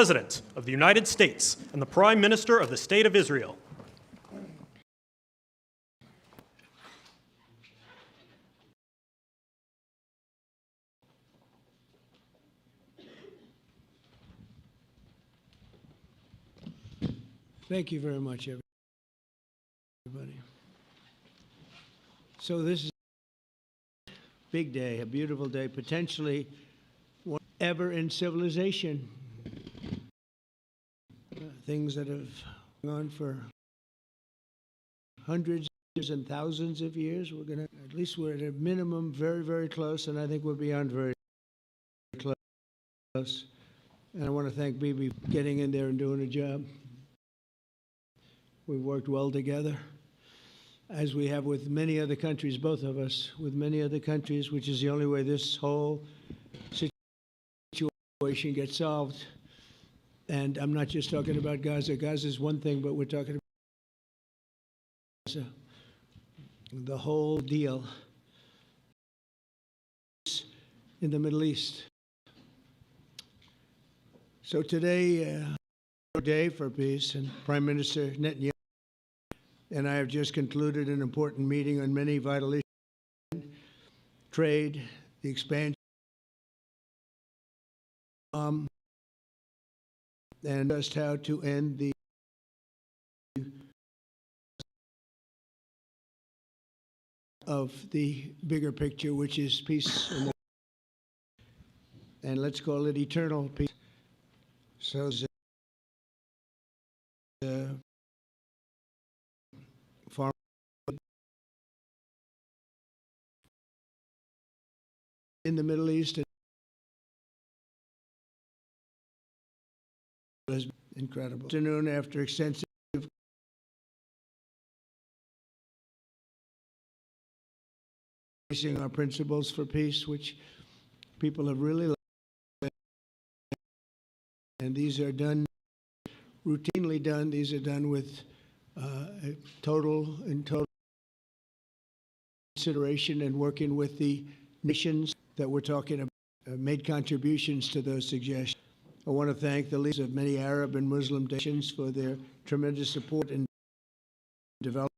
President of the United States and the Prime Minister of the State of Israel. Thank you very much, everybody. So this is a big day, a beautiful day, potentially one ever in civilization. Things that have gone on for hundreds and thousands of years. We're going to, at least we're at a minimum very, very close, and I think we're beyond very close. And I want to thank Bibi for getting in there and doing a job. We've worked well together, as we have with many other countries, both of us, with many other countries, which is the only way this whole situation gets solved. And I'm not just talking about Gaza. Gaza is one thing, but we're talking about Gaza. The whole deal in the Middle East. So today, day for peace, and Prime Minister Netanyahu and I have just concluded an important meeting on many vital issues: trade, the expansion, and just how to end the of the bigger picture, which is peace, and let's call it eternal peace. So far in the Middle East, it was incredible. Afternoon, after extensive our principles for peace, which people have really liked, and these are done routinely done. These are done with total consideration and working with the nations that we're talking about, made contributions to those suggestions. I want to thank the leaders of many Arab and Muslim nations for their tremendous support in developing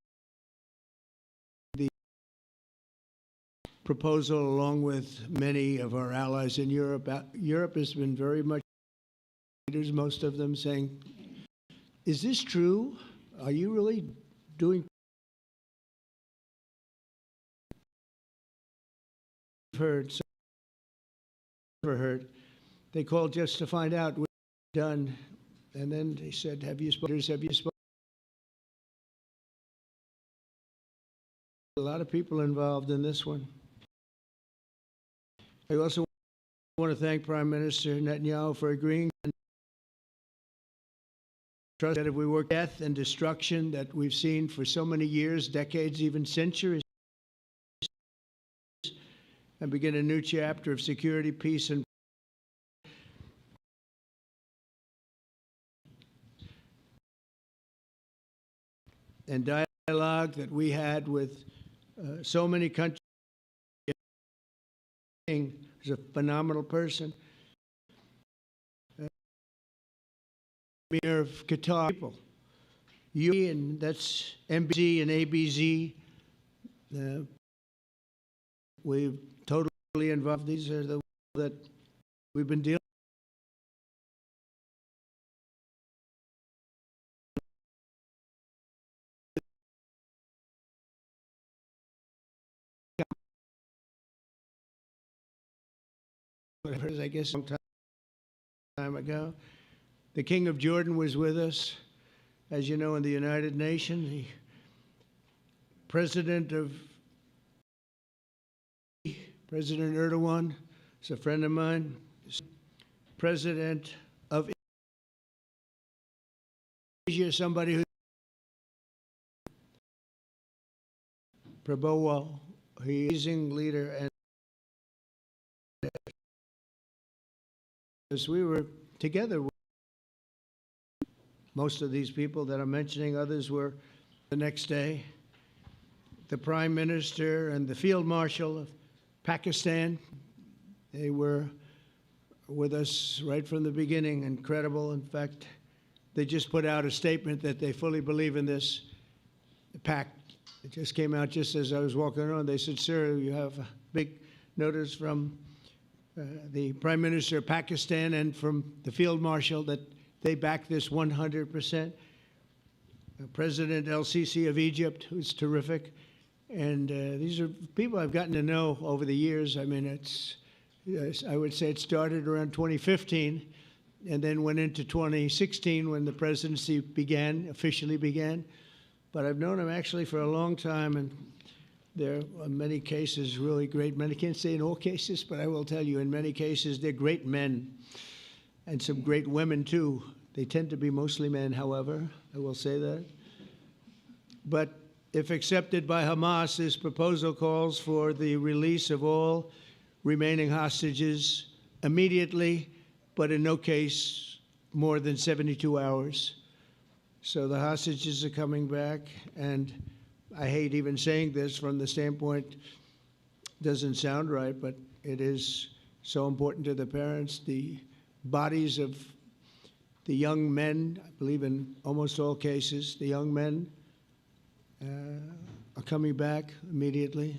the proposal, along with many of our allies in Europe. Europe has been very much leaders, most of them saying, "Is this true? Are you really doing?" Heard, so never heard. They called just to find out what we've done, and then they said, "Have you spoken? Have you spoken?" A lot of people involved in this one. I also want to thank Prime Minister Netanyahu for agreeing and trust that if we work death and destruction that we've seen for so many years, decades, even centuries, and begin a new chapter of security, peace, and dialogue that we had with so many countries. He's a phenomenal person. Mayor of Qatar, people. You, and that's MBZ and ABZ. We've totally involved. These are the that we've been dealing with, I guess, a long time ago. The King of Jordan was with us, as you know, in the United Nations. The President Erdogan is a friend of mine. President of Asia, somebody who Prabowo, he's an amazing leader, and as we were together with most of these people that I'm mentioning, others were the next day. The Prime Minister and the Field Marshal of Pakistan, they were with us right from the beginning. Incredible. In fact, they just put out a statement that they fully believe in this pact. It just came out just as I was walking around. They said, sir, you have a big notice from the Prime Minister of Pakistan and from the Field Marshal that they back this 100%. President El-Sisi of Egypt, who's terrific. And these are people I've gotten to know over the years. I mean, I would say it started around 2015 and then went into 2016 when the presidency officially began. But I've known him actually for a long time, and there are many cases really great men. I can't say in all cases, but I will tell you in many cases they're great men and some great women too. They tend to be mostly men, however, I will say that. But if accepted by Hamas, this proposal calls for the release of all remaining hostages immediately, but in no case more than 72 hours. So the hostages are coming back, and I hate even saying this from the standpoint, doesn't sound right, but it is so important to the parents. The bodies of the young men, I believe in almost all cases, the young men are coming back immediately.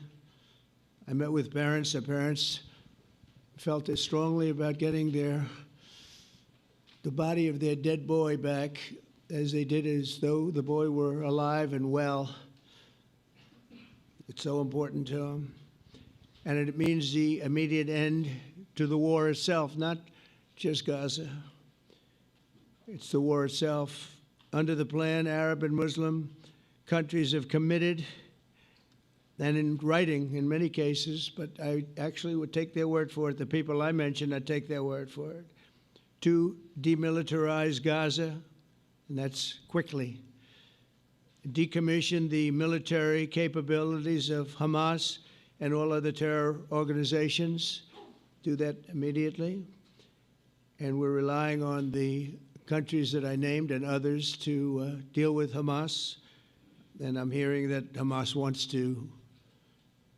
I met with parents. The parents felt as strongly about getting the body of their dead boy back as they did as though the boy were alive and well. It's so important to them. And it means the immediate end to the war itself, not just Gaza. It's the war itself. Under the plan, Arab and Muslim countries have committed, and in writing in many cases, but I actually would take their word for it. The people I mentioned, I'd take their word for it, to demilitarize Gaza, and that's quickly. Decommission the military capabilities of Hamas and all other terror organizations. Do that immediately. And we're relying on the countries that I named and others to deal with Hamas. And I'm hearing that Hamas wants to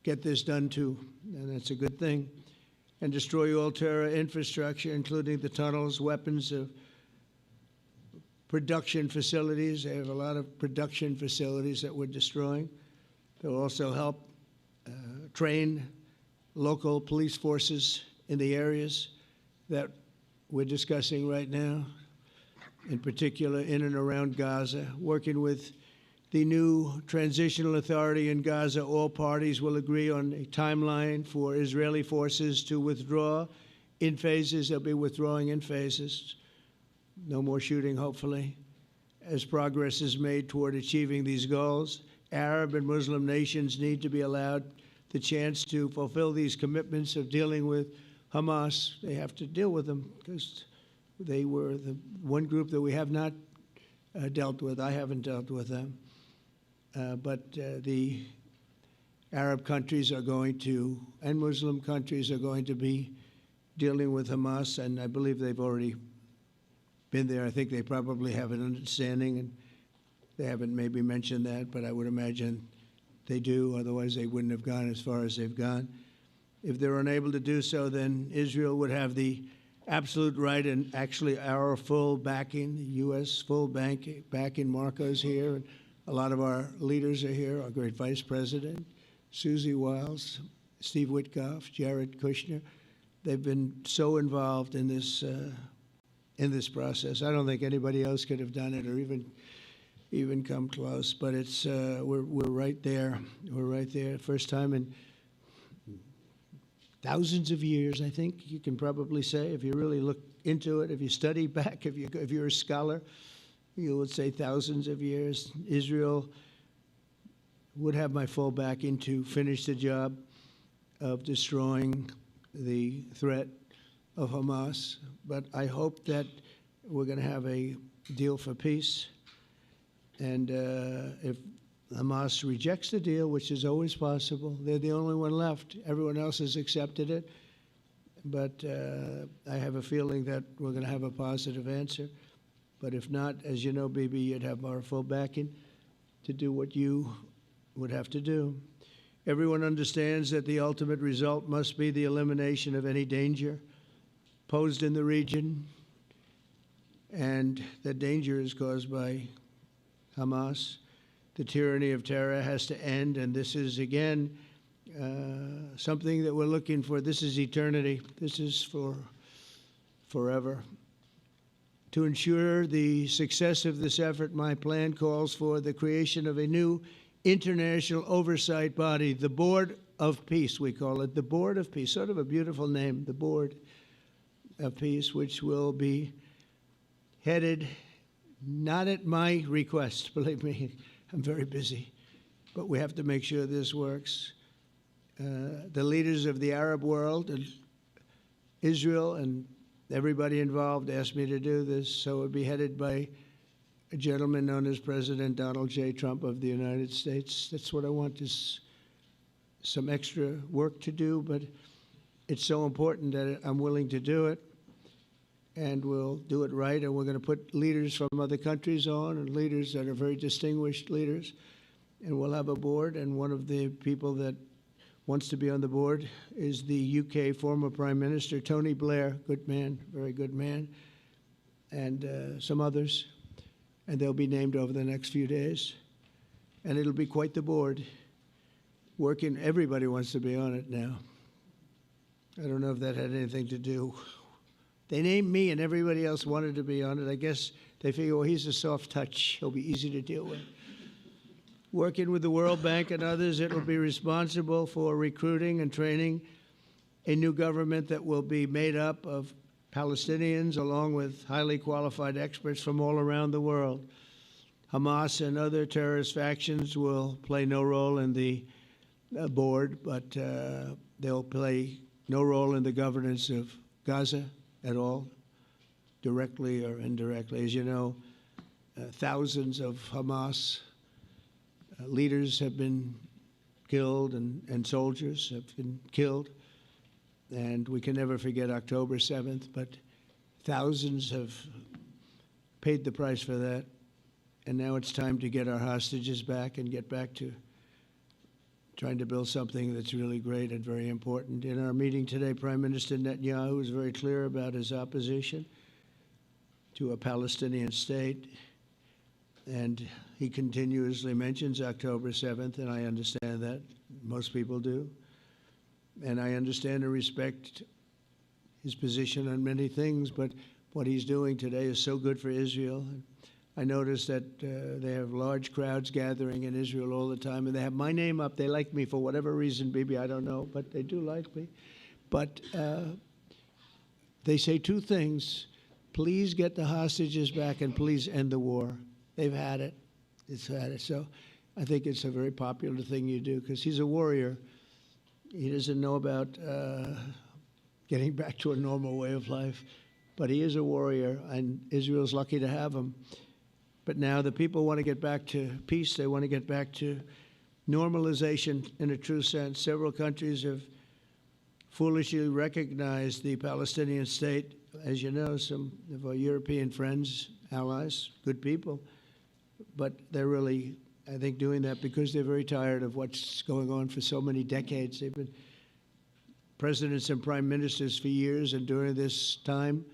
get this done too, and that's a good thing. And destroy all terror infrastructure, including the tunnels, weapons, production facilities. They have a lot of production facilities that we're destroying. They'll also help train local police forces in the areas that we're discussing right now, in particular in and around Gaza, working with the new transitional authority in Gaza. All parties will agree on a timeline for Israeli forces to withdraw in phases. They'll be withdrawing in phases. No more shooting, hopefully. As progress is made toward achieving these goals, Arab and Muslim nations need to be allowed the chance to fulfill these commitments of dealing with Hamas. They have to deal with them because they were the one group that we have not dealt with. I haven't dealt with them. But the Arab countries are going to, and Muslim countries are going to be dealing with Hamas, and I believe they've already been there. I think they probably have an understanding, and they haven't maybe mentioned that, but I would imagine they do, otherwise they wouldn't have gone as far as they've gone. If they're unable to do so, then Israel would have the absolute right and actually our full backing, the U.S. full backing. Marco's here, and a lot of our leaders are here, our great Vice President, Susie Wiles, Steve Witkoff, Jared Kushner. They've been so involved in this process. I don't think anybody else could have done it or even come close, but it's we're right there. We're right there. First time in thousands of years, I think you can probably say, if you really look into it, if you study back, if you're a scholar, you would say thousands of years. Israel would have my full backing to finish the job of destroying the threat of Hamas. But I hope that we're going to have a deal for peace. And if Hamas rejects the deal, which is always possible, they're the only one left. Everyone else has accepted it. But I have a feeling that we're going to have a positive answer. But if not, as you know, Bibi, you'd have our full backing to do what you would have to do. Everyone understands that the ultimate result must be the elimination of any danger posed in the region, and the danger is caused by Hamas. The tyranny of terror has to end, and this is, again, something that we're looking for. This is eternity. This is for forever. To ensure the success of this effort, my plan calls for the creation of a new international oversight body, the Board of Peace, we call it, the Board of Peace, sort of a beautiful name, the Board of Peace, which will be headed not at my request, believe me, I'm very busy, but we have to make sure this works. The leaders of the Arab world and Israel and everybody involved asked me to do this, so it would be headed by a gentleman known as President Donald J. Trump of the United States. That's what I want, is some extra work to do, but it's so important that I'm willing to do it, and we'll do it right, and we're going to put leaders from other countries on, and leaders that are very distinguished leaders, and we'll have a board, and one of the people that wants to be on the board is the UK former Prime Minister, Tony Blair, good man, very good man, and some others, and they'll be named over the next few days, and it'll be quite the board. Working, everybody wants to be on it now. I don't know if that had anything to do. They named me and everybody else wanted to be on it. I guess they figure, well, he's a soft touch. He'll be easy to deal with. Working with the World Bank and others, it will be responsible for recruiting and training a new government that will be made up of Palestinians along with highly qualified experts from all around the world. Hamas and other terrorist factions will play no role in the board, but they'll play no role in the governance of Gaza at all, directly or indirectly. As you know, thousands of Hamas leaders have been killed and soldiers have been killed. And we can never forget October 7th, but thousands have paid the price for that. And now it's time to get our hostages back and get back to trying to build something that's really great and very important. In our meeting today, Prime Minister Netanyahu was very clear about his opposition to a Palestinian state. And he continuously mentions October 7th, and I understand that. Most people do. And I understand and respect his position on many things, but what he's doing today is so good for Israel. I noticed that they have large crowds gathering in Israel all the time, and they have my name up. They like me for whatever reason, maybe, I don't know, but they do like me. But they say two things: please get the hostages back and please end the war. They've had it. It's had it. So I think it's a very popular thing you do, because he's a warrior. He doesn't know about getting back to a normal way of life, but he is a warrior, and Israel's lucky to have him. But now the people want to get back to peace. They want to get back to normalization in a true sense. Several countries have foolishly recognized the Palestinian state. As you know, some of our European friends, allies, good people, but they're really, I think, doing that because they're very tired of what's going on for so many decades. They've been presidents and prime ministers for years, and during this time,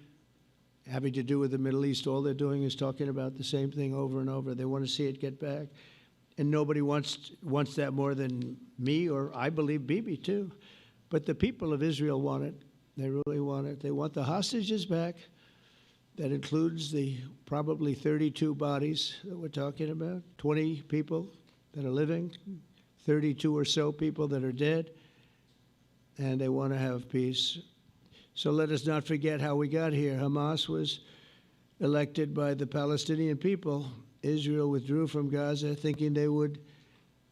having to do with the Middle East, all they're doing is talking about the same thing over and over. They want to see it get back. And nobody wants that more than me, or I believe Bibi too. But the people of Israel want it. They really want it. They want the hostages back. That includes the probably 32 bodies that we're talking about, 20 people that are living, 32 or so people that are dead, and they want to have peace. So let us not forget how we got here. Hamas was elected by the Palestinian people. Israel withdrew from Gaza thinking they would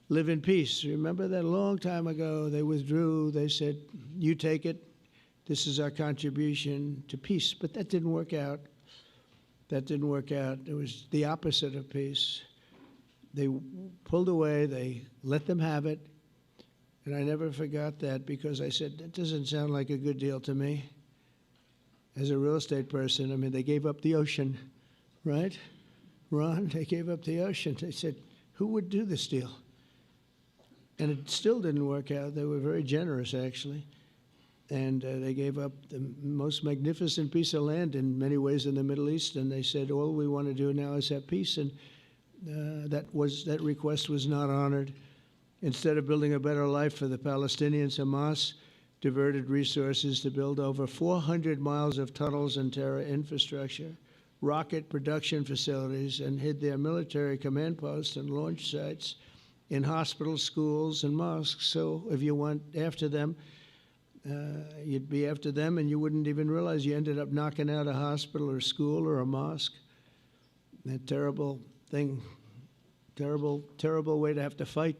live in peace. Remember that a long time ago? They withdrew. They said, you take it. This is our contribution to peace. But that didn't work out. That didn't work out. It was the opposite of peace. They pulled away. They let them have it. And I never forgot that, because I said, that doesn't sound like a good deal to me. As a real estate person, I mean, they gave up the ocean, right? Ron, they gave up the ocean. They said, who would do this deal? And it still didn't work out. They were very generous, actually. And they gave up the most magnificent piece of land in many ways in the Middle East, and they said, all we want to do now is have peace, and that request was not honored. Instead of building a better life for the Palestinians, Hamas diverted resources to build over 400 miles of tunnels and terror infrastructure, rocket production facilities, and hid their military command posts and launch sites in hospitals, schools, and mosques. So if you went after them, you'd be after them, and you wouldn't even realize you ended up knocking out a hospital or school or a mosque. That terrible thing, terrible, terrible way to have to fight.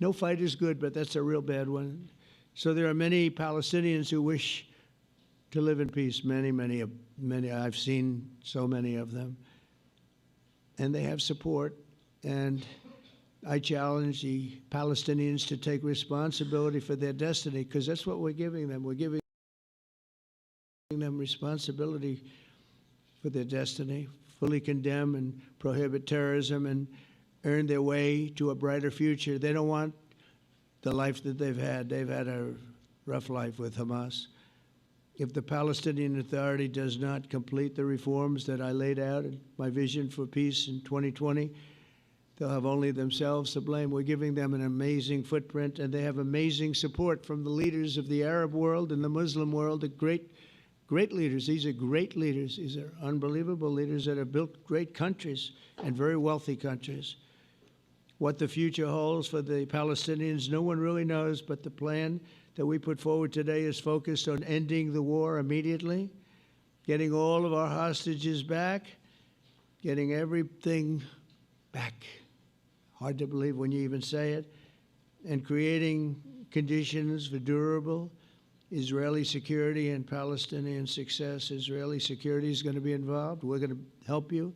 No fight is good, but that's a real bad one. So there are many Palestinians who wish to live in peace. Many. I've seen so many of them. And they have support. And I challenge the Palestinians to take responsibility for their destiny, because that's what we're giving them. We're giving them responsibility for their destiny, fully condemn and prohibit terrorism and earn their way to a brighter future. They don't want the life that they've had. They've had a rough life with Hamas. If the Palestinian Authority does not complete the reforms that I laid out in my vision for peace in 2020, they'll have only themselves to blame. We're giving them an amazing footprint, and they have amazing support from the leaders of the Arab world and the Muslim world, the great leaders. These are great leaders. These are unbelievable leaders that have built great countries and very wealthy countries. What the future holds for the Palestinians, no one really knows, but the plan that we put forward today is focused on ending the war immediately, getting all of our hostages back, getting everything back. Hard to believe when you even say it, and creating conditions for durable Israeli security and Palestinian success. Israeli security is going to be involved. We're going to help you.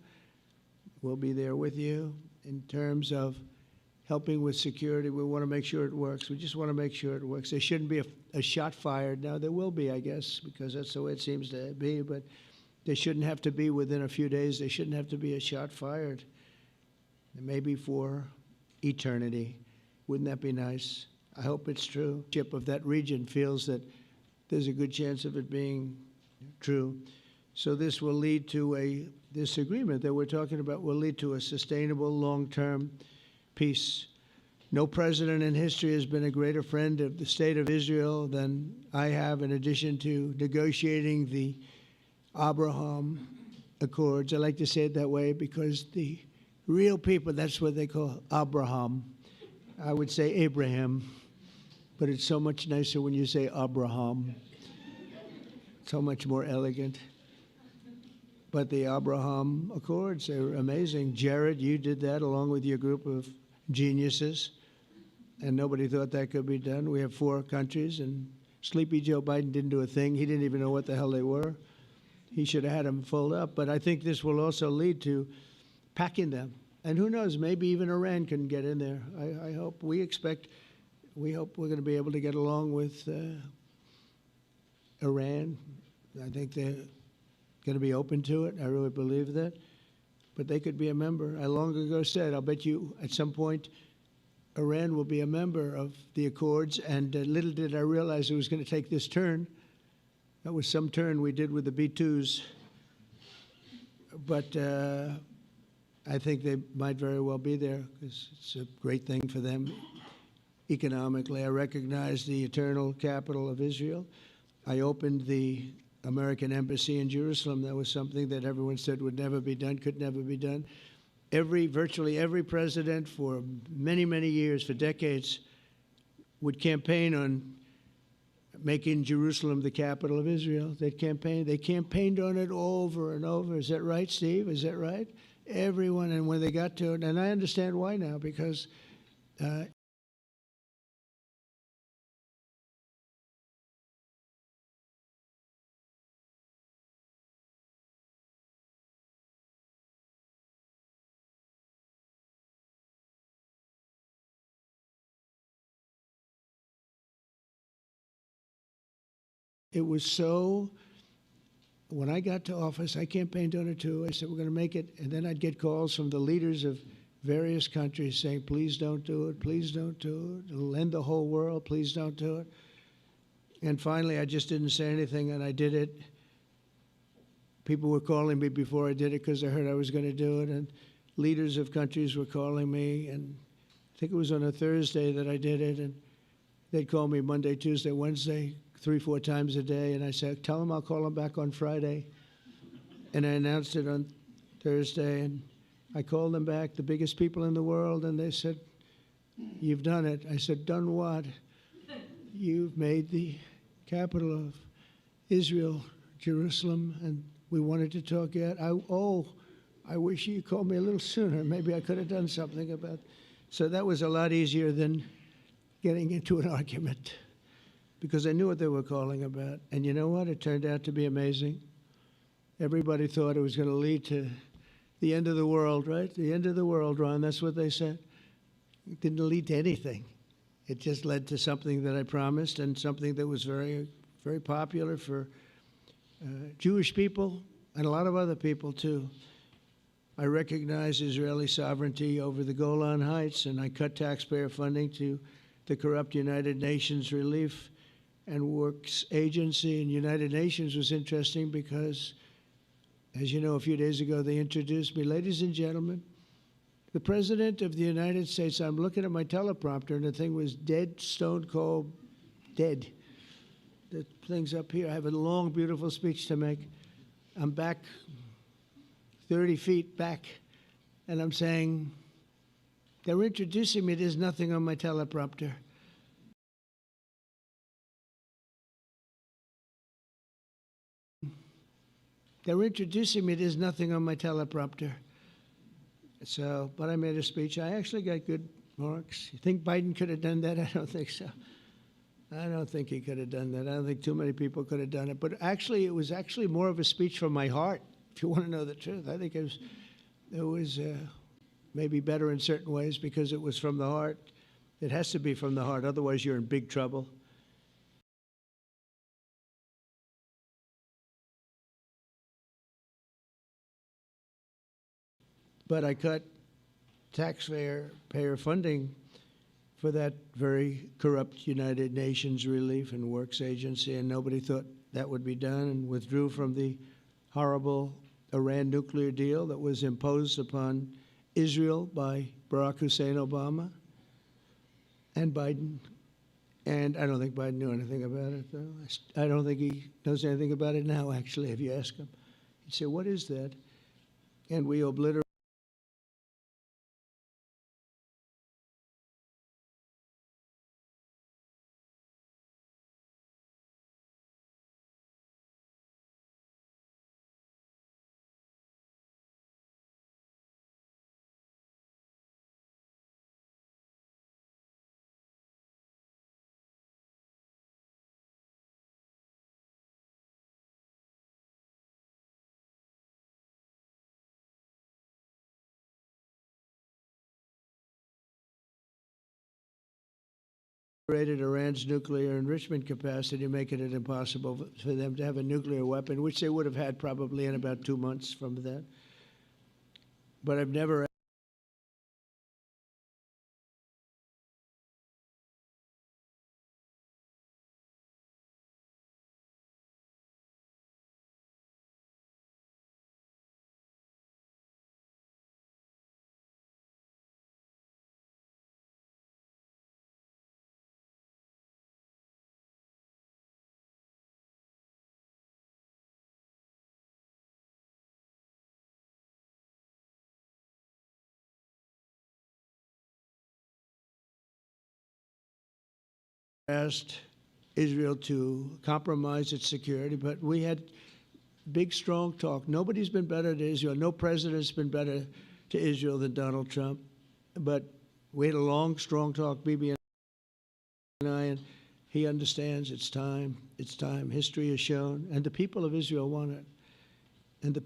We'll be there with you in terms of helping with security. We want to make sure it works. We just want to make sure it works. There shouldn't be a shot fired. Now, there will be, I guess, because that's the way it seems to be, but there shouldn't have to be within a few days. There shouldn't have to be a shot fired. Maybe for eternity. Wouldn't that be nice? I hope it's true. The leadership of that region feels that there's a good chance of it being true. So this will lead to this agreement that we're talking about will lead to a sustainable, long-term peace. No president in history has been a greater friend of the state of Israel than I have, in addition to negotiating the Abraham Accords. I like to say it that way because the real people, that's what they call Abraham. I would say Abraham, but it's so much nicer when you say Abraham. So much more elegant. But the Abraham Accords, they're amazing. Jared, you did that along with your group of geniuses, and nobody thought that could be done. We have 4 countries, and Sleepy Joe Biden didn't do a thing. He didn't even know what the hell they were. He should have had them fold up. But I think this will also lead to packing them. And who knows, maybe even Iran can get in there. I hope, we hope we're going to be able to get along with Iran. I think they're going to be open to it. I really believe that. But they could be a member. I long ago said, I'll bet you at some point Iran will be a member of the Accords. And little did I realize it was going to take this turn. That was some turn we did with the B-2s. But I think they might very well be there because it's a great thing for them economically. I recognize the eternal capital of Israel. I opened the American embassy in Jerusalem. That was something that everyone said would never be done, could never be done. Virtually every president for many, many years, for decades, would campaign on making Jerusalem the capital of Israel. They campaigned on it over and over. Is that right, Steve? Is that right? Everyone, and when they got to it, and I understand why now, because it was so, when I got to office, I campaigned on it too. I said, we're going to make it. And then I'd get calls from the leaders of various countries saying, please don't do it. Please don't do it. It'll end the whole world. Please don't do it. And finally, I just didn't say anything, and I did it. People were calling me before I did it because they heard I was going to do it, and leaders of countries were calling me, and I think it was on a Thursday that I did it, and they'd call me Monday, Tuesday, Wednesday, 3, 4 times a day, and I said, tell them I'll call them back on Friday. And I announced it on Thursday, and I called them back, the biggest people in the world, and they said, you've done it. I said, done what? You've made the capital of Israel, Jerusalem, and we wanted to talk yet. I wish you called me a little sooner. Maybe I could have done something about it. So that was a lot easier than getting into an argument, because I knew what they were calling about. And you know what? It turned out to be amazing. Everybody thought it was going to lead to the end of the world, right? The end of the world, Ron, that's what they said. It didn't lead to anything. It just led to something that I promised, and something that was very, very popular for Jewish people and a lot of other people too. I recognize Israeli sovereignty over the Golan Heights, and I cut taxpayer funding to the corrupt United Nations Relief and Works Agency. And United Nations was interesting because, as you know, a few days ago they introduced me. Ladies and gentlemen, the President of the United States. I'm looking at my teleprompter, and the thing was dead, stone cold, dead. The thing's up here. I have a long, beautiful speech to make. I'm back 30 feet back, and I'm saying, they're introducing me. There's nothing on my teleprompter. They're introducing me. There's nothing on my teleprompter. So, but I made a speech. I actually got good marks. You think Biden could have done that? I don't think so. I don't think he could have done that. I don't think too many people could have done it. But actually, it was actually more of a speech from my heart, if you want to know the truth. I think it was maybe better in certain ways because it was from the heart. It has to be from the heart. Otherwise, you're in big trouble. But I cut taxpayer funding for that very corrupt United Nations Relief and Works Agency, and nobody thought that would be done, and withdrew from the horrible Iran nuclear deal that was imposed upon Israel by Barack Hussein Obama and Biden. And I don't think Biden knew anything about it, though. I don't think he knows anything about it now, actually, if you ask him. He'd say, what is that? And we obliterate Iran's nuclear enrichment capacity, making it impossible for them to have a nuclear weapon, which they would have had probably in about 2 months from that. But I've never asked Israel to compromise its security, but we had big, strong talk. Nobody's been better to Israel. No president's been better to Israel than Donald Trump. But we had a long, strong talk, Bibi and I, and he understands it's time. It's time. History has shown, and the people of Israel want it. And the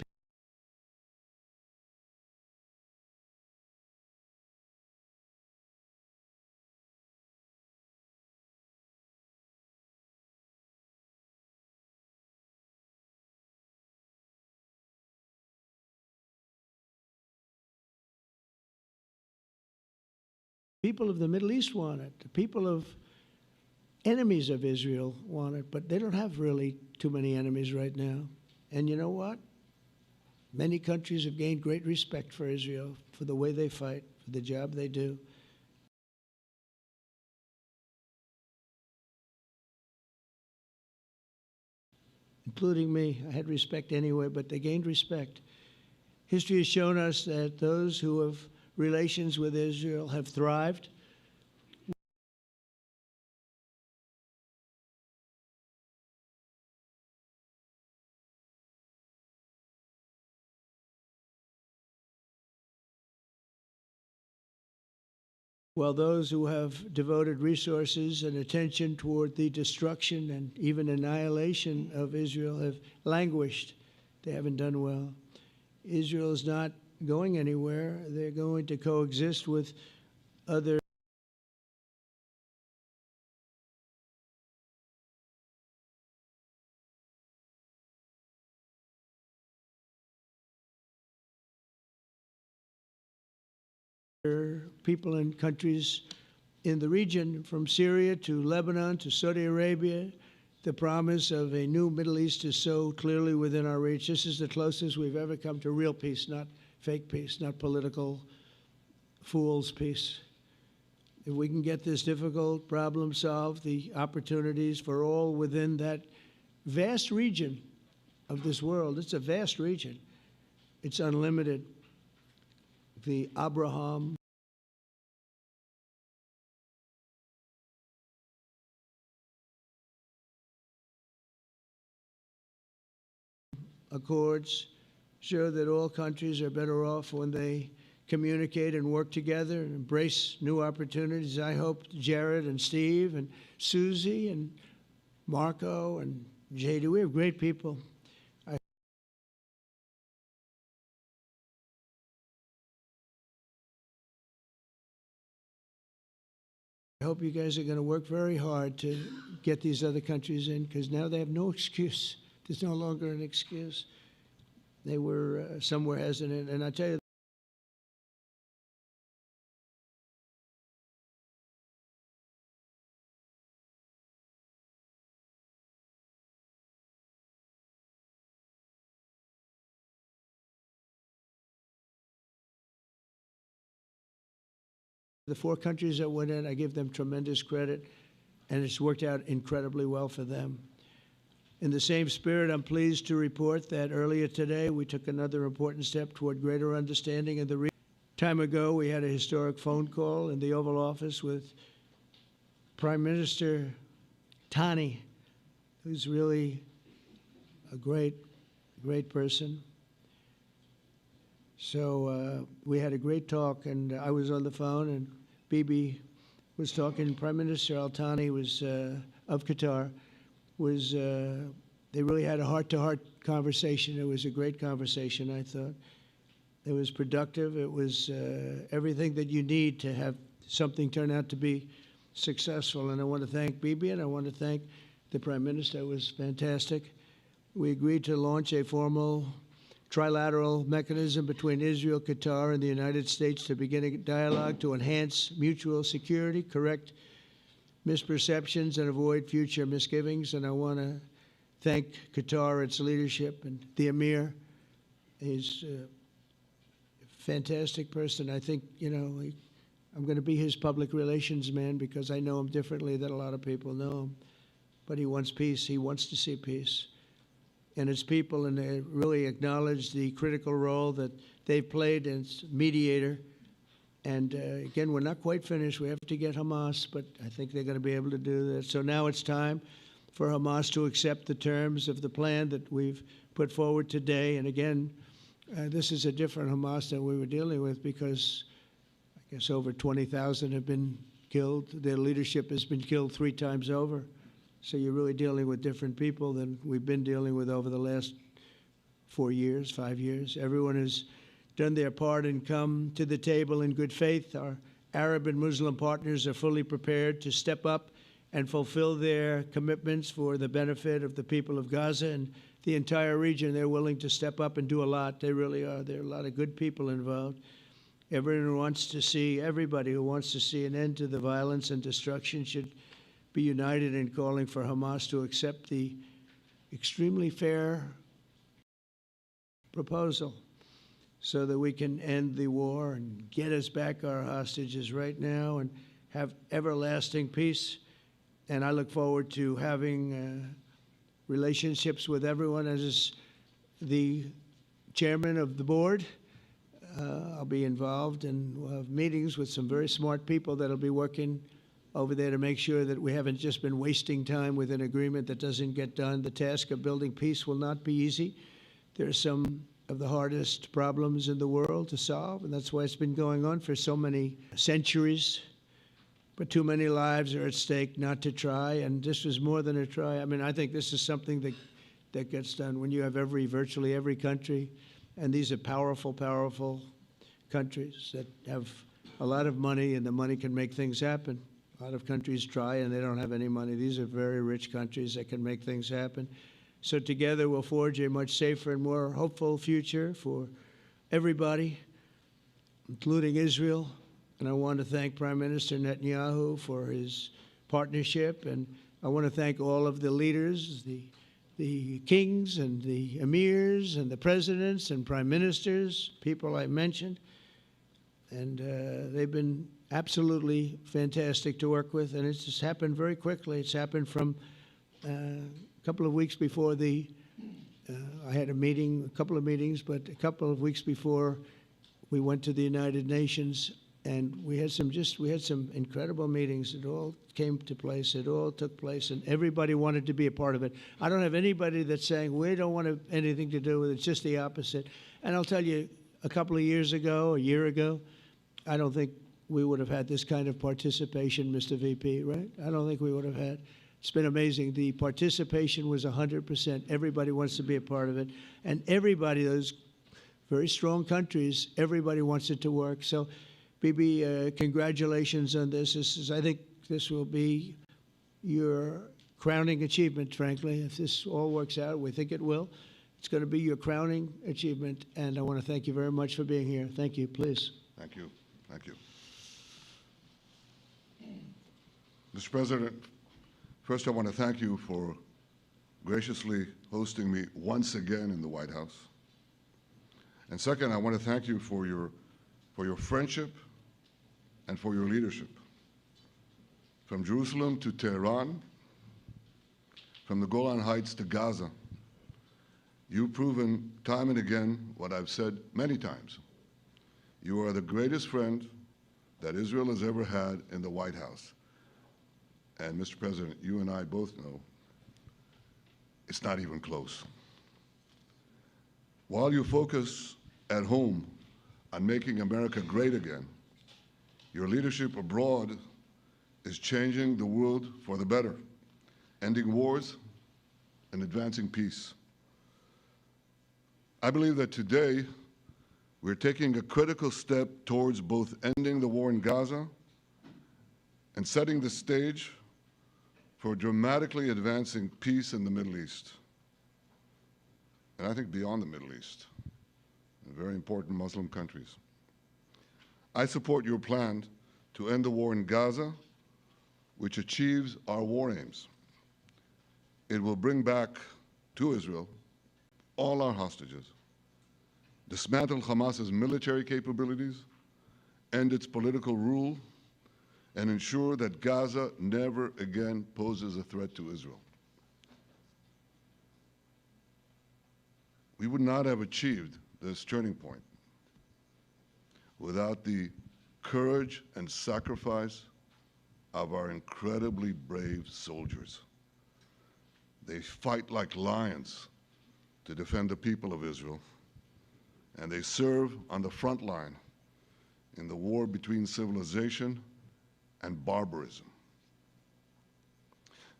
people of the Middle East want it. The people of enemies of Israel want it, but they don't have really too many enemies right now. And you know what? Many countries have gained great respect for Israel, for the way they fight, for the job they do. Including me. I had respect anyway, but they gained respect. History has shown us that those who have relations with Israel have thrived. While those who have devoted resources and attention toward the destruction and even annihilation of Israel have languished, they haven't done well. Israel is not going anywhere. They're going to coexist with other people in countries in the region, from Syria to Lebanon to Saudi Arabia. The promise of a new Middle East is so clearly within our reach. This is the closest we've ever come to real peace, not fake peace, not political fool's peace. If we can get this difficult problem solved, the opportunities for all within that vast region of this world, it's a vast region, it's unlimited. The Abraham Accords show that all countries are better off when they communicate and work together and embrace new opportunities. I hope Jared and Steve and Susie and Marco and JD, we have great people. I hope you guys are going to work very hard to get these other countries in, because now they have no excuse. There's no longer an excuse. They were somewhere hesitant. And I tell you, the 4 countries that went in, I give them tremendous credit, and it's worked out incredibly well for them. In the same spirit, I'm pleased to report that earlier today we took another important step toward greater understanding of the region. Time ago, we had a historic phone call in the Oval Office with Prime Minister Tani, who's really a great person. So we had a great talk, and I was on the phone, and Bibi was talking. Prime Minister Al Thani was of Qatar. They really had a heart-to-heart conversation. It was a great conversation, I thought. It was productive. It was everything that you need to have something turn out to be successful. And I want to thank Bibi, and I want to thank the Prime Minister. It was fantastic. We agreed to launch a formal trilateral mechanism between Israel, Qatar, and the United States to begin a dialogue to enhance mutual security, correct misperceptions, and avoid future misgivings. And I want to thank Qatar, its leadership, and the Emir. He's a fantastic person. I think, I'm going to be his public relations man because I know him differently than a lot of people know him. But he wants peace. He wants to see peace. And its people, and they really acknowledge the critical role that they've played as mediator. And again, we're not quite finished. We have to get Hamas, but I think they're going to be able to do that. So now it's time for Hamas to accept the terms of the plan that we've put forward today. And again, this is a different Hamas than we were dealing with because I guess over 20,000 have been killed. Their leadership has been killed 3 times over. So you're really dealing with different people than we've been dealing with over the last 4 years, 5 years. Everyone has done their part and come to the table in good faith. Our Arab and Muslim partners are fully prepared to step up and fulfill their commitments for the benefit of the people of Gaza and the entire region. They're willing to step up and do a lot. They really are. There are a lot of good people involved. Everybody who wants to see an end to the violence and destruction should be united in calling for Hamas to accept the extremely fair proposal so that we can end the war and get us back our hostages right now and have everlasting peace. And I look forward to having relationships with everyone. As the chairman of the board, I'll be involved, and we'll have meetings with some very smart people that'll be working over there to make sure that we haven't just been wasting time with an agreement that doesn't get done. The task of building peace will not be easy. There are some of the hardest problems in the world to solve, and that's why it's been going on for so many centuries. But too many lives are at stake not to try, and this was more than a try. I mean, I think this is something that gets done when you have virtually every country, and these are powerful, powerful countries that have a lot of money, and the money can make things happen. A lot of countries try and they don't have any money. These are very rich countries that can make things happen. So together we'll forge a much safer and more hopeful future for everybody, including Israel. And I want to thank Prime Minister Netanyahu for his partnership. And I want to thank all of the leaders, the kings and the emirs and the presidents and prime ministers, people I mentioned. And they've been absolutely fantastic to work with, and it's just happened very quickly. It's happened from a couple of weeks before I had a couple of meetings, but a couple of weeks before we went to the United Nations, and we had some incredible meetings. It all came to place. It all took place, and everybody wanted to be a part of it. I don't have anybody that's saying we don't want anything to do with it. It's just the opposite. And I'll tell you, a couple of years ago, a year ago, I don't think we would have had this kind of participation, Mr. VP, right? I don't think we would have had. It's been amazing. The participation was 100%. Everybody wants to be a part of it. And everybody, those very strong countries, everybody wants it to work. So, Bibi, congratulations on this. I think this will be your crowning achievement, frankly. If this all works out, we think it will. It's going to be your crowning achievement. And I want to thank you very much for being here. Thank you. Please. Thank you. Thank you. Mr. President, first I want to thank you for graciously hosting me once again in the White House. And second, I want to thank you for your friendship and for your leadership. From Jerusalem to Tehran, from the Golan Heights to Gaza, you've proven time and again what I've said many times. You are the greatest friend that Israel has ever had in the White House. And Mr. President, you and I both know it's not even close. While you focus at home on making America great again, your leadership abroad is changing the world for the better, ending wars and advancing peace. I believe that today we're taking a critical step towards both ending the war in Gaza and setting the stage for dramatically advancing peace in the Middle East, and I think beyond the Middle East, in very important Muslim countries. I support your plan to end the war in Gaza, which achieves our war aims. It will bring back to Israel all our hostages, dismantle Hamas's military capabilities, end its political rule, and ensure that Gaza never again poses a threat to Israel. We would not have achieved this turning point without the courage and sacrifice of our incredibly brave soldiers. They fight like lions to defend the people of Israel, and they serve on the front line in the war between civilization and barbarism.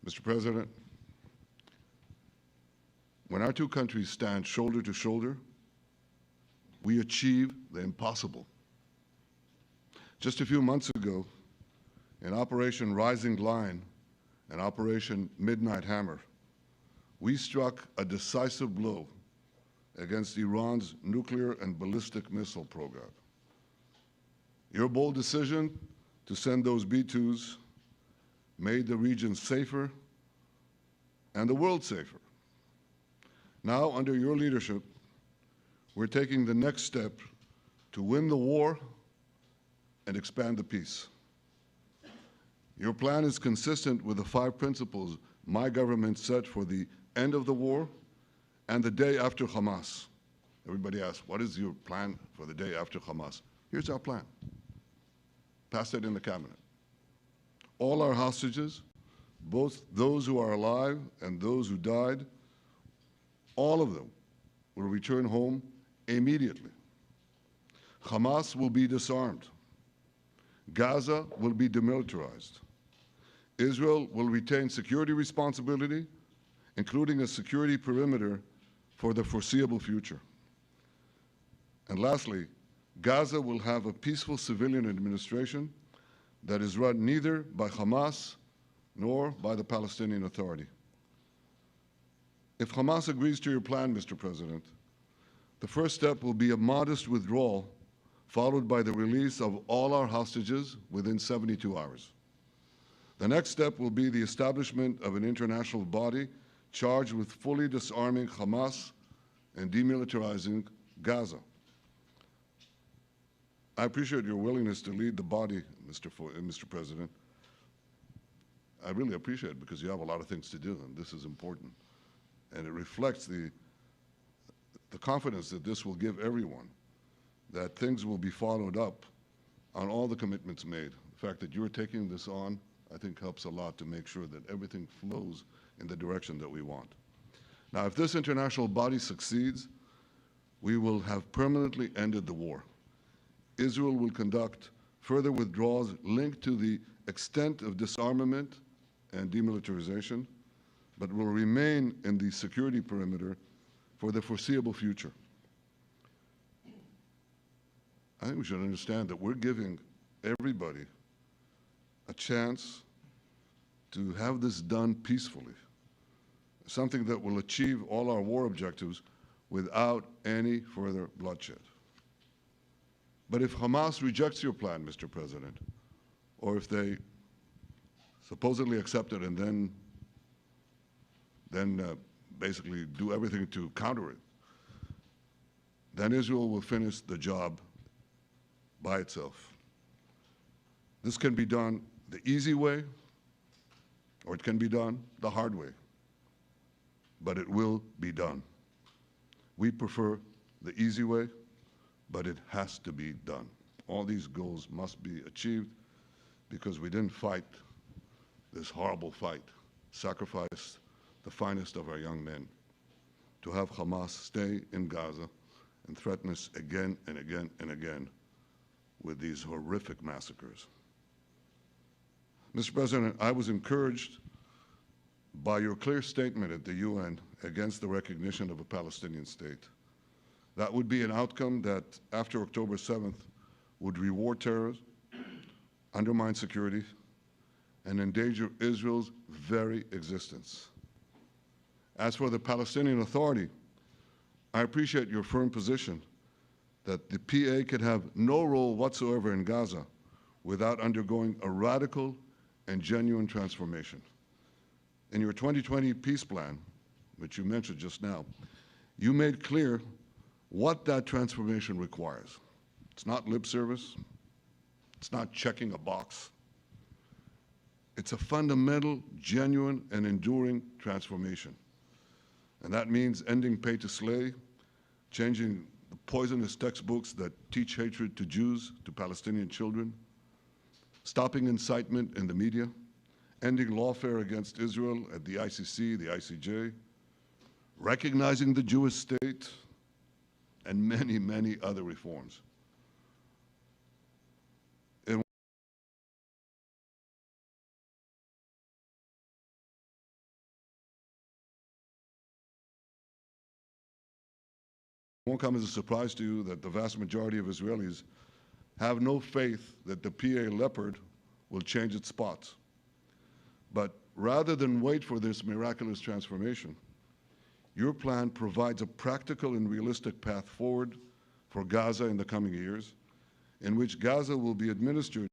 Mr. President, when our two countries stand shoulder to shoulder, we achieve the impossible. Just a few months ago, in Operation Rising Lion and Operation Midnight Hammer, we struck a decisive blow against Iran's nuclear and ballistic missile program. Your bold decision to send those B-2s made the region safer and the world safer. Now, under your leadership, we're taking the next step to win the war and expand the peace. Your plan is consistent with the 5 principles my government set for the end of the war and the day after Hamas. Everybody asks, what is your plan for the day after Hamas? Here's our plan. Passed it in the cabinet. All our hostages, both those who are alive and those who died, all of them will return home immediately. Hamas will be disarmed. Gaza will be demilitarized. Israel will retain security responsibility, including a security perimeter for the foreseeable future. And lastly, Gaza will have a peaceful civilian administration that is run neither by Hamas nor by the Palestinian Authority. If Hamas agrees to your plan, Mr. President, the first step will be a modest withdrawal, followed by the release of all our hostages within 72 hours. The next step will be the establishment of an international body charged with fully disarming Hamas and demilitarizing Gaza. I appreciate your willingness to lead the body, Mr. President. I really appreciate it because you have a lot of things to do, and this is important. And it reflects the confidence that this will give everyone, that things will be followed up on all the commitments made. The fact that you're taking this on, I think, helps a lot to make sure that everything flows in the direction that we want. Now, if this international body succeeds, we will have permanently ended the war. Israel will conduct further withdrawals linked to the extent of disarmament and demilitarization, but will remain in the security perimeter for the foreseeable future. I think we should understand that we're giving everybody a chance to have this done peacefully, something that will achieve all our war objectives without any further bloodshed. But if Hamas rejects your plan, Mr. President, or if they supposedly accept it and then basically do everything to counter it, then Israel will finish the job by itself. This can be done the easy way, or it can be done the hard way, but it will be done. We prefer the easy way, but it has to be done. All these goals must be achieved because we didn't fight this horrible fight, sacrifice the finest of our young men to have Hamas stay in Gaza and threaten us again and again and again with these horrific massacres. Mr. President, I was encouraged by your clear statement at the UN against the recognition of a Palestinian state. That would be an outcome that, after October 7th, would reward terrorism, undermine security, and endanger Israel's very existence. As for the Palestinian Authority, I appreciate your firm position that the PA could have no role whatsoever in Gaza without undergoing a radical and genuine transformation. In your 2020 peace plan, which you mentioned just now, you made clear what that transformation requires. It's not lip service. It's not checking a box. It's a fundamental, genuine, and enduring transformation. And that means ending pay to slay, changing the poisonous textbooks that teach hatred to Jews, to Palestinian children, stopping incitement in the media, ending lawfare against Israel at the ICC, the ICJ, recognizing the Jewish state, and many, many other reforms. It won't come as a surprise to you that the vast majority of Israelis have no faith that the PA Leopard will change its spots. But rather than wait for this miraculous transformation, your plan provides a practical and realistic path forward for Gaza in the coming years, in which Gaza will be administered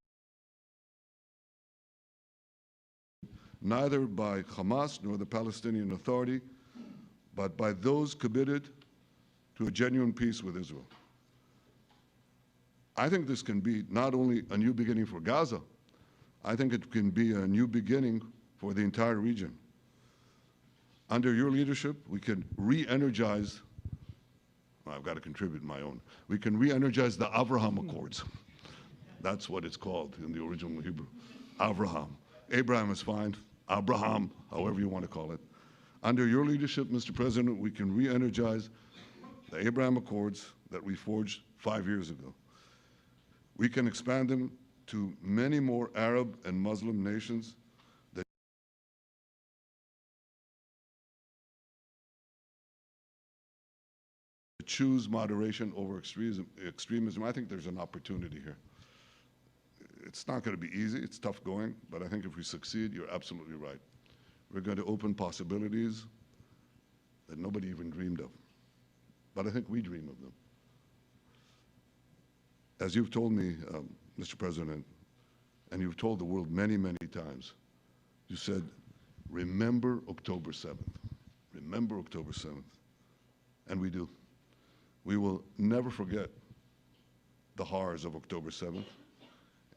neither by Hamas nor the Palestinian Authority, but by those committed to a genuine peace with Israel. I think this can be not only a new beginning for Gaza, I think it can be a new beginning for the entire region. Under your leadership, we can re-energize, well, I've got to contribute my own, we can re-energize the Abraham Accords. That's what it's called in the original Hebrew, Abraham. Abraham is fine, Abraham, however you want to call it. Under your leadership, Mr. President, we can re-energize the Abraham Accords that we forged 5 years ago. We can expand them to many more Arab and Muslim nations that choose moderation over extremism. I think there's an opportunity here. It's not going to be easy, it's tough going, but I think if we succeed, you're absolutely right. We're going to open possibilities that nobody even dreamed of. But I think we dream of them. As you've told me, Mr. President, and you've told the world many, many times, you said, remember October 7th. Remember October 7th. And we do. We will never forget the horrors of October 7th,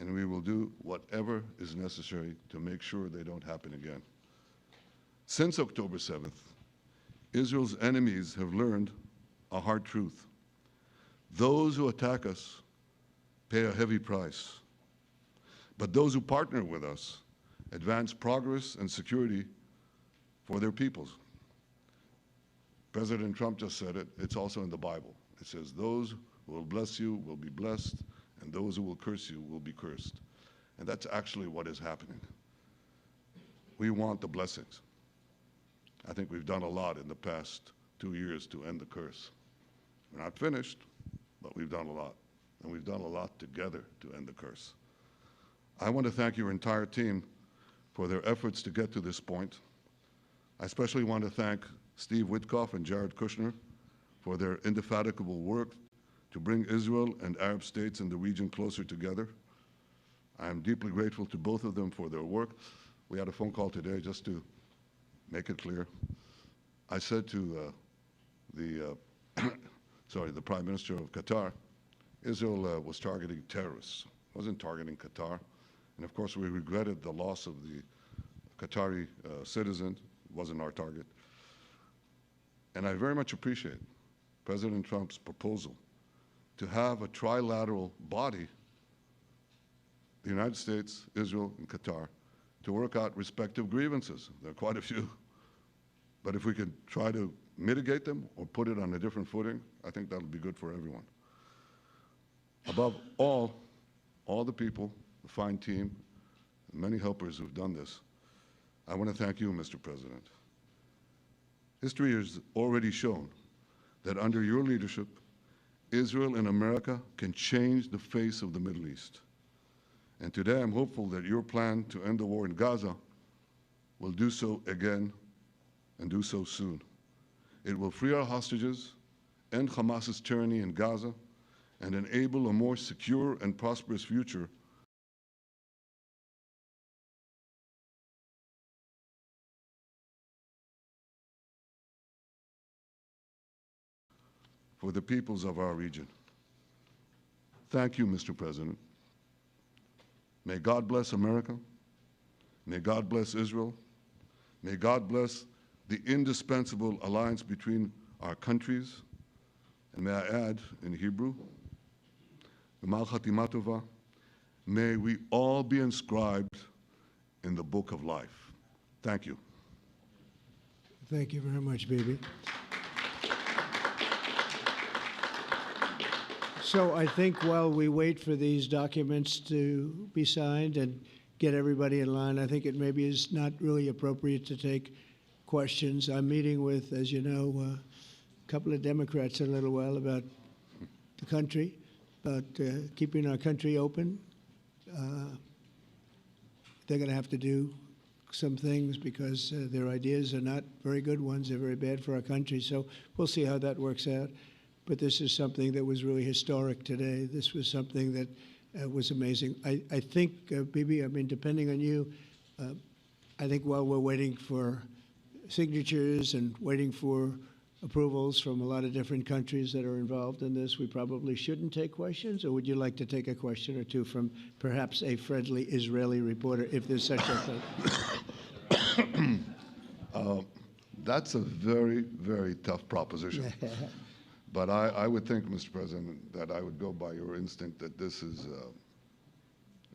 and we will do whatever is necessary to make sure they don't happen again. Since October 7th, Israel's enemies have learned a hard truth. Those who attack us pay a heavy price, but those who partner with us advance progress and security for their peoples. President Trump just said it, it's also in the Bible. It says, those who will bless you will be blessed, and those who will curse you will be cursed. And that's actually what is happening. We want the blessings. I think we've done a lot in the past 2 years to end the curse. We're not finished, but we've done a lot. And we've done a lot together to end the curse. I want to thank your entire team for their efforts to get to this point. I especially want to thank Steve Witkoff and Jared Kushner for their indefatigable work to bring Israel and Arab states in the region closer together. I am deeply grateful to both of them for their work. We had a phone call today just to make it clear. I said to the Prime Minister of Qatar, Israel was targeting terrorists, wasn't targeting Qatar. And of course, we regretted the loss of the Qatari citizen, wasn't our target. And I very much appreciate President Trump's proposal to have a trilateral body, the United States, Israel, and Qatar, to work out respective grievances. There are quite a few. But if we could try to mitigate them or put it on a different footing, I think that'll be good for everyone. Above all the people, the fine team, and many helpers who've done this, I want to thank you, Mr. President. History has already shown that under your leadership, Israel and America can change the face of the Middle East. And today I'm hopeful that your plan to end the war in Gaza will do so again and do so soon. It will free our hostages, end Hamas's tyranny in Gaza, and enable a more secure and prosperous future for the peoples of our region. Thank you, Mr. President. May God bless America. May God bless Israel. May God bless the indispensable alliance between our countries. And may I add in Hebrew, G'mal Chatima Tova, may we all be inscribed in the book of life. Thank you. Thank you very much, Bibi. So I think while we wait for these documents to be signed and get everybody in line, I think it maybe is not really appropriate to take questions. I'm meeting with, as you know, a couple of Democrats in a little while about the country, about keeping our country open. They're going to have to do some things because their ideas are not very good ones. They're very bad for our country. So we'll see how that works out. But this is something that was really historic today. This was something that was amazing. I think, Bibi, I mean, depending on you, I think while we're waiting for signatures and waiting for approvals from a lot of different countries that are involved in this, we probably shouldn't take questions? Or would you like to take a question or two from perhaps a friendly Israeli reporter, if there's such a thing? That's a very, very tough proposition. But I would think, Mr. President, that I would go by your instinct that this is,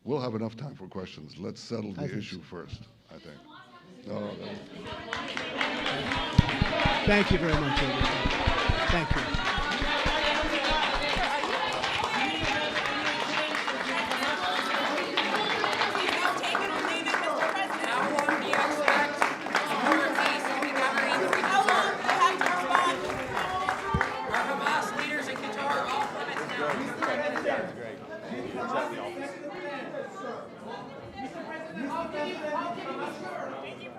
we'll have enough time for questions. Let's settle the issue first, I think. No, Thank you very much, everybody. Thank you. Thank you,